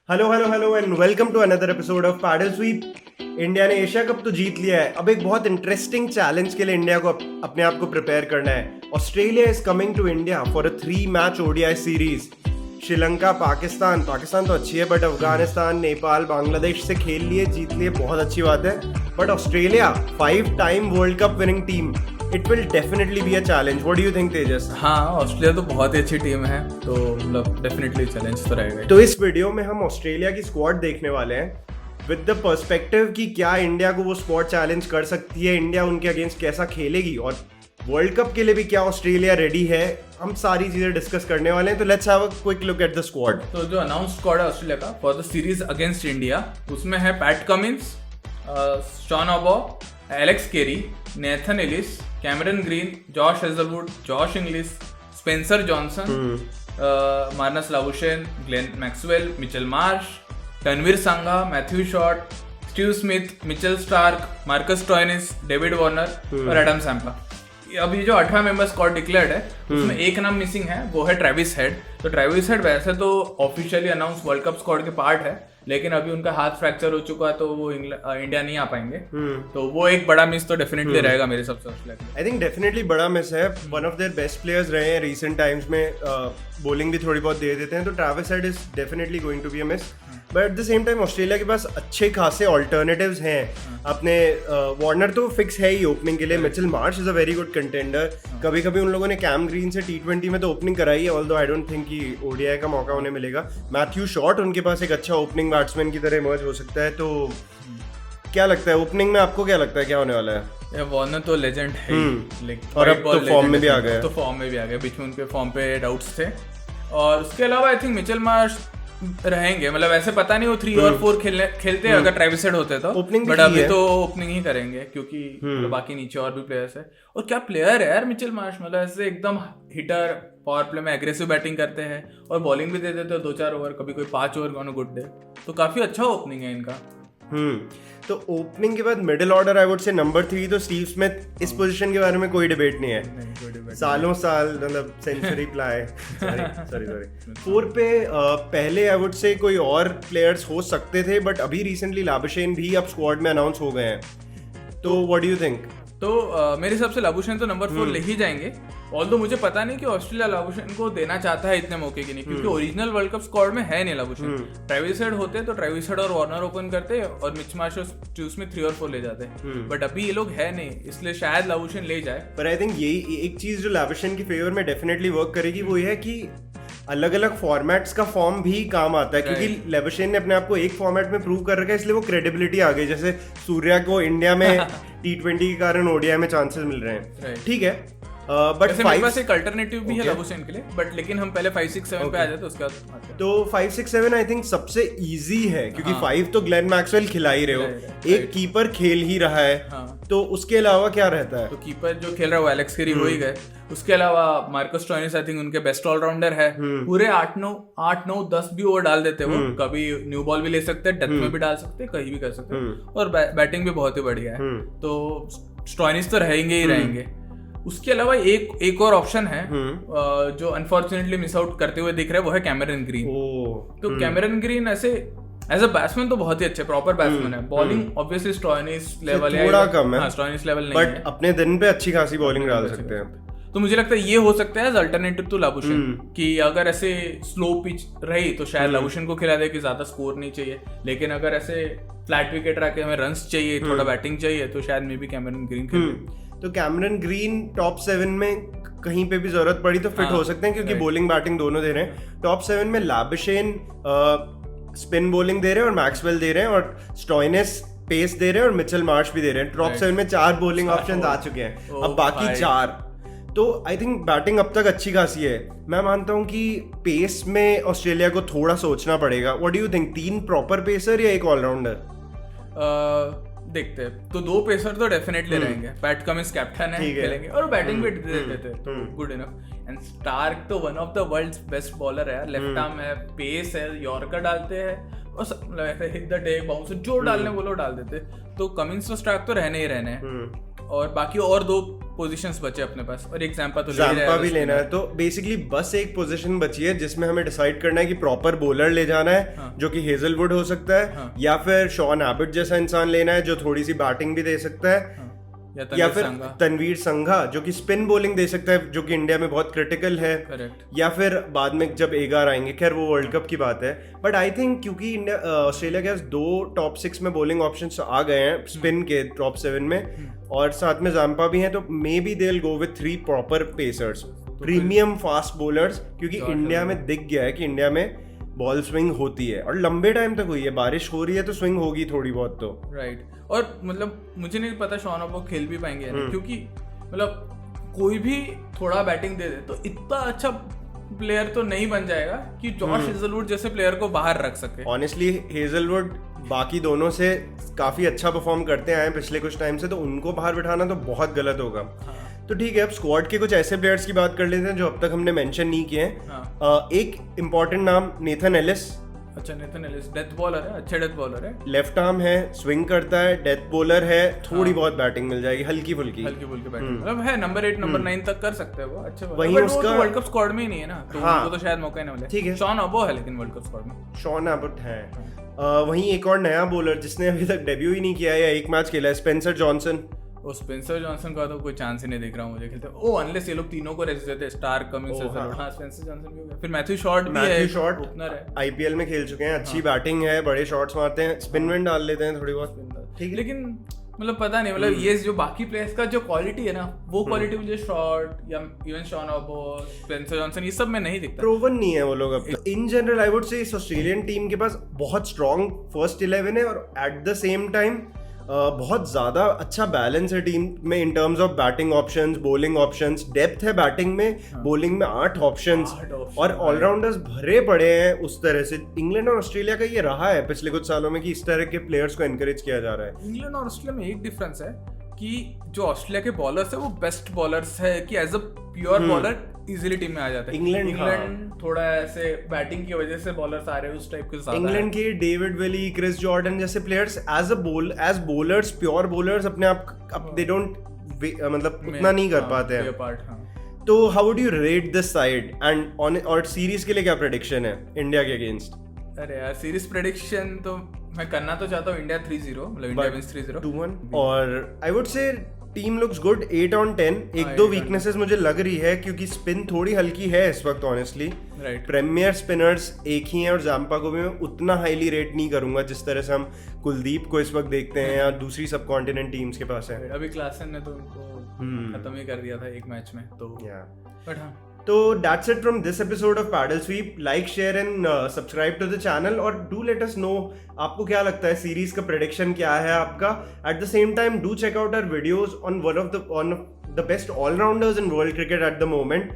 Hello and welcome to another episode of paddle sweep. India ने Asia cup तो जीत लिया है। अब एक बहुत इंटरेस्टिंग चैलेंज के लिए इंडिया को अपने आप को प्रिपेयर करना है। Australia is coming to India for a three match ODI series. Sri Lanka, Pakistan तो अच्छी है, बट अफगानिस्तान, नेपाल, बांग्लादेश से खेल लिए, जीत लिए, बहुत अच्छी बात है। But Australia five time world cup winning team, it will definitely be a challenge. What do you think Tejas? हाँ, ऑस्ट्रेलिया तो बहुत ही अच्छी टीम है, तो मतलब डेफिनेटली चैलेंज तो रहेगा। तो इस वीडियो में हम ऑस्ट्रेलिया की स्क्वाड देखने वाले हैं विद द पर्सपेक्टिव कि क्या इंडिया को वो स्क्वाड चैलेंज कर सकती है, इंडिया उनके अगेंस्ट कैसा खेलेगी, और वर्ल्ड कप के लिए भी क्या ऑस्ट्रेलिया रेडी है। हम सारी चीजें डिस्कस करने वाले हैं। तो let's have a quick look at the squad. तो जो अनाउंस स्क्वाड है ऑस्ट्रेलिया का for the series against India, उसमें है Pat Cummins, Sean Abbott, Alex Carey, Nathan Ellis, Cameron Green, Josh Hazlewood, Josh Inglis, Spencer Johnson, Marnus Labuschagne, Glenn Maxwell, Mitchell Marsh, Tanveer Sangha, Matthew Short, Steve Smith, Mitchell Starc, Marcus Stoinis, David Warner और Adam Zampa. अब ये जो 18 member squad declared है, उसमें एक नाम missing है, वो है ट्रेविस हेड। तो ट्रेविस हेड वैसे तो officially announce world cup squad के पार्ट है, लेकिन अभी उनका हाथ फ्रैक्चर हो चुका है, तो वो इंडिया नहीं आ पाएंगे। तो वो एक बड़ा मिस तो डेफिनेटली रहेगा मेरे हिसाब से। आई थिंक डेफिनेटली बड़ा मिस है। One of their best players रहे हैं रिसेंट टाइम्स में, बॉलिंग भी थोड़ी बहुत दे देते हैं, तो Travis Head is definitely going to be a miss. But at the same time Australia के पास अच्छे खासे ऑल्टरनेटिव्स हैं। अपने वार्नर तो फिक्स है ही ओपनिंग के लिए, Mitchell Marsh is a very good contender. कभी कभी उन लोगों ने कैम ग्रीन से T20 में तो ओपनिंग कराई है, ऑल्दो आई डोंट थिंक कि ओडीआई का मौका उन्हें मिलेगा। मैथ्यू शॉट उनके पास एक अच्छा ओपनिंग बैट्समैन की तरह इमर्ज हो सकता है। तो क्या लगता है ओपनिंग में, आपको क्या लगता है क्या होने वाला है? वार्नर तो लेजेंड है, और अब तो फॉर्म में भी आ गया। तो फॉर्म में भी आ गया, बीच में उनके फॉर्म पे डाउट्स थे। और उसके अलावा आई थिंक मिचेल मार्श रहेंगे, मतलब ऐसे पता नहीं वो 3 और 4 खेलते अगर ट्रेविस हेड होते तो, बट अभी तो ओपनिंग ही करेंगे क्योंकि बाकी नीचे और भी प्लेयर्स है। और क्या प्लेयर है यार मिचेल मार्श, मतलब ऐसे एकदम हिटर, पावर प्ले में एग्रेसिव बैटिंग करते हैं और बॉलिंग भी दे देते हैं 2-4 ओवर, कभी कोई 5 over on a good day. तो काफी अच्छा ओपनिंग है इनका। तो ओपनिंग के बाद middle order I would say number 3 तो स्टीव स्मिथ। इस पोजीशन के बारे में कोई डिबेट नहीं है, सालों साल मतलब सेंचुरी प्लाई। सॉरी 4 पे पहले आई वुड से कोई और प्लेयर्स हो सकते थे, बट अभी रिसेंटली लाबुशेन भी अब स्क्वाड में अनाउंस हो गए हैं। तो व्हाट डू यू थिंक? तो मेरे हिसाब से लाबुशेन तो नंबर 4 ले ही जाएंगे। ऑल्दो मुझे पता नहीं कि ऑस्ट्रेलिया लाबुशेन को देना चाहता है इतने मौके की नहीं, क्योंकि ओरिजिनल वर्ल्ड कप स्क्वाड में है नहीं लाबुशेन। ट्रेविस हेड होते तो ट्रेविस हेड और वार्नर ओपन करते और मिच मार्श और स्टीव स्मिथ 3 और 4 ले जाते, बट अभी ये लोग है नहीं, इसलिए शायद लाबुशेन ले जाए। पर आई थिंक यही एक चीज जो लाबुशेन की फेवर में डेफिनेटली वर्क करेगी, वो ये है कि अलग अलग फॉर्मेट्स का फॉर्म भी काम आता है, क्योंकि लाबुशेन ने अपने आप को एक फॉर्मेट में प्रूव कर रखा है, इसलिए वो क्रेडिबिलिटी आ गई। जैसे सूर्या को इंडिया में T20 के कारण ओडीआई में चांसेस मिल रहे हैं, ठीक है। बट मेरे पास एक अल्टरनेटिव भी है लाबुशेन के लिए, बट लेकिन हम पहले 5, 6, 7 पे आ जाते उसके बाद। तो 5, 6, 7 आई थिंक सबसे इजी है, क्योंकि 5 तो ग्लेन मैक्सवेल खिला ही रहे हो, एक कीपर खेल ही रहा है। तो उसके अलावा क्या रहता है? तो कीपर जो खेल रहा है वो एलेक्स केरी हो ही गए। उसके अलावा मार्कस स्टोइनिस आई थिंक उनके बेस्ट ऑलराउंडर है। पूरे 8, 9, 10 भी ओवर डाल देते वो, कभी न्यू बॉल भी ले सकते हैं, डेथ में भी डाल सकते हैं, कहीं भी कर सकते हैं, और बैटिंग भी बहुत ही बढ़िया है। तो स्टोइनिस तो रहेंगे ही रहेंगे। उसके अलावा एक और ऑप्शन है जो अनफॉर्चुनेटली मिस आउट करते हुए दिख रहा है, वो है कैमरन ग्रीन। तो कैमरन ग्रीन ऐसे एज अ बैट्समैन तो बहुत ही अच्छे प्रॉपर बैट्समैन है। बॉलिंग ऑब्वियसली स्टोइनिस लेवल है, थोड़ा कम है, स्टोइनिस लेवल नहीं है, बट अपने दिन पे अच्छी खासी बॉलिंग डाल सकते हैं। तो मुझे लगता है ये हो सकता है एज अल्टरनेटिव टू लाबुशेन, कि अगर ऐसे स्लो पिच रही तो शायद लाबुशेन को खिला दे कि ज्यादा स्कोर नहीं चाहिए, लेकिन अगर ऐसे फ्लैट विकेट रखे हमें रन्स चाहिए, थोड़ा बैटिंग चाहिए, तो शायद मे बी कैमरन ग्रीन खेले। तो कैमरन ग्रीन टॉप 7 में कहीं पे भी जरूरत पड़ी तो फिट हो सकते हैं, क्योंकि बॉलिंग बैटिंग दोनों दे रहे हैं। टॉप 7 में लाबुशेन स्पिन बॉलिंग दे रहे हैं और मैक्सवेल दे रहे हैं, और स्टोइनिस पेस दे रहे हैं, और मिचेल मार्श भी दे रहे हैं। टॉप 7 में 4 बॉलिंग ऑप्शंस आ चुके हैं, अब बाकी 4। तो आई थिंक बैटिंग अब तक अच्छी खासी है। मैं मानता हूँ कि पेस में ऑस्ट्रेलिया को थोड़ा सोचना पड़ेगा। What do you think, 3 proper pacer या एक ऑलराउंडर? देखते हैं, तो 2 पेसर तो डेफिनेटली रहेंगे। पैट कमिंस कैप्टन है, खेलेंगे और बैटिंग भी दे देते हैं, तो गुड इनफ। एंड स्टार्क तो one of the world's best bowler है, लेफ्ट आर्म है, पेस है, यॉर्कर डालते हैं, और हिट द डे बाउंसर जो डालने बोलो डाल देते। तो कमिंस तो स्टार्क तो रहने ही रहने हैं। और बाकी और 2 पोजीशंस बचे अपने पास और एक जैम्पा तो ले ही रहा जाम्पा है भी उस लेना spinner। है, तो बेसिकली बस एक पोजीशन बची है जिसमें हमें डिसाइड करना है कि प्रॉपर बॉलर ले जाना है हाँ। जो कि हेजलवुड हो सकता है, हाँ। या फिर शॉन एबट जैसा इंसान लेना है जो थोड़ी सी बैटिंग भी दे सकता है, हाँ। या तनवीर फिर संघा। तनवीर संघा जो कि स्पिन बॉलिंग दे सकता है जो कि इंडिया में बहुत क्रिटिकल है, करेक्ट। या फिर बाद में जब एगार आएंगे, खैर वो वर्ल्ड कप की बात है। बट आई थिंक क्योंकि इंडिया ऑस्ट्रेलिया के पास 2 टॉप 6 में बॉलिंग ऑप्शंस आ गए हैं स्पिन के टॉप 7 में, और साथ में जाम्पा भी हैं, तो may be they will go with 3 proper pacers, premium fast bowlers, क्योंकि इंडिया में दिख गया है कि इंडिया में बॉल स्विंग होती है और लंबे टाइम तक हुई है, बारिश हो रही है तो स्विंग होगी थोड़ी बहुत तो। राइट। और मतलब मुझे नहीं पता शॉन ऑबो खेल भी पाएंगे या नहीं, क्योंकि मतलब कोई भी थोड़ा बैटिंग दे दे तो इतना अच्छा प्लेयर तो नहीं बन जाएगा कि जॉश हेजलवुड जैसे प्लेयर को बाहर रख सके। ऑनेस्टली हेजलवुड बाकी दोनों से काफी अच्छा परफॉर्म करते आए हैं पिछले कुछ टाइम से, तो उनको बाहर बिठाना तो बहुत गलत होगा। तो ठीक है, अब स्क्वाड के कुछ ऐसे प्लेयर्स की बात कर लेते हैं जो अब तक हमने मेंशन नहीं किए हैं। एक इम्पॉर्टेंट नाम नेथन एलिस। अच्छा, नेथन एलिस डेथ बॉलर है, अच्छे डेथ बॉलर है, लेफ्ट आर्म है, स्विंग करता है, डेथ बॉलर है, थोड़ी बहुत बैटिंग मिल जाएगी हल्की फुल्की। हल्की फुल्की बैटिंग, मतलब है नंबर 8 नंबर 9 तक कर सकते हैं वो, अच्छे वहीं बट वो उसका- तो वर्ल्ड कप स्क्वाड में ही नहीं है ना, तो हाँ। उनको तो शायद मौका ही ना मिले। ठीक है। शॉन ऑबो है लेकिन वर्ल्ड कप स्क्वाड में। शॉन एबट है। वहीं एक और नया बॉलर जिसने अभी तक डेब्यू ही नहीं किया है या एक मैच खेला है, स्पेंसर जॉनसन। वो स्पेंसर जॉनसन का तो कोई चांस ही नहीं दिख रहा मुझे खेलते। ओ अनलेस ये लोग तीनों को रेस्ट देते, स्टार कमिंस हाँ। हाँ स्पेंसर जॉनसन भी हो गया, फिर मैथ्यू शॉर्ट भी है, मैथ्यू शॉर्ट ओपनर है। आईपीएल में खेल चुके हैं, अच्छी बैटिंग है, बड़े शॉट्स मारते हैं, स्पिन विन डाल लेते हैं थोड़ी बहुत। ठीक है, लेकिन मतलब पता नहीं, मतलब ये जो बाकी प्लेयर्स का जो क्वालिटी है ना, वो क्वालिटी मुझे शॉर्ट या इवन शॉन ऑबो, स्पेंसर जॉनसन, ये सब में नहीं दिखता। प्रूवन नहीं है वो लोग अब तक। In general I would say इस ऑस्ट्रेलियन टीम के पास बहुत स्ट्रॉन्ग फर्स्ट 11 है, और एट द सेम टाइम बहुत ज्यादा अच्छा बैलेंस है टीम में in terms of batting options, bowling options, depth है बैटिंग में, बॉलिंग में 8 ऑप्शंस, और ऑलराउंडर्स भरे पड़े हैं उस तरह से। इंग्लैंड और ऑस्ट्रेलिया का ये रहा है पिछले कुछ सालों में कि इस तरह के प्लेयर्स को एनकरेज किया जा रहा है। इंग्लैंड और ऑस्ट्रेलिया में एक डिफरेंस है कि जो ऑस्ट्रेलिया के बॉलर्स है वो बेस्ट बॉलर्स है, कि as a pure bowler easily team में आ जाते हैं। इंग्लैंड थोड़ा ऐसे बैटिंग की वजह से बॉलर्स आ रहे हैं उस टाइप के ज्यादा। इंग्लैंड के डेविड विली, क्रिस जॉर्डन जैसे players as bowlers, pure bowlers अपने आप दे डोंट मतलब उतना नहीं कर पाते हैं। तो how would you rate this side and on, और सीरीज के लिए क्या प्रेडिक्शन है इंडिया के अगेंस्ट? अरे यार सीरीज प्रेडिक्शन तो मैं करना तो चाहता हूँ इंडिया 3-0, मतलब इंडिया विंस 3-0 2-1, और I would say team looks good 8 on 10। एक दो वीकनेसेस मुझे लग रही है क्योंकि स्पिन थोड़ी हल्की है इस वक्त ऑनेस्टली। राइट। प्रीमियर स्पिनर्स एक ही हैं, और जाम्पा को भी मैं उतना हाईली रेट नहीं करूंगा जिस तरह से हम कुलदीप को इस वक्त देखते हैं या दूसरी सब कॉन्टिनेंट टीम्स के पास है। अभी क्लासन ने तो उनको खत्म ही कर दिया था एक मैच में, तो बट हाँ। तो that's it from this episode of Paddle Sweep. Like, share and subscribe to the channel, और do let us know आपको क्या लगता है, सीरीज का प्रेडिक्शन क्या है आपका। At the same time, do check out our videos on one of the best all-rounders in world cricket at the moment.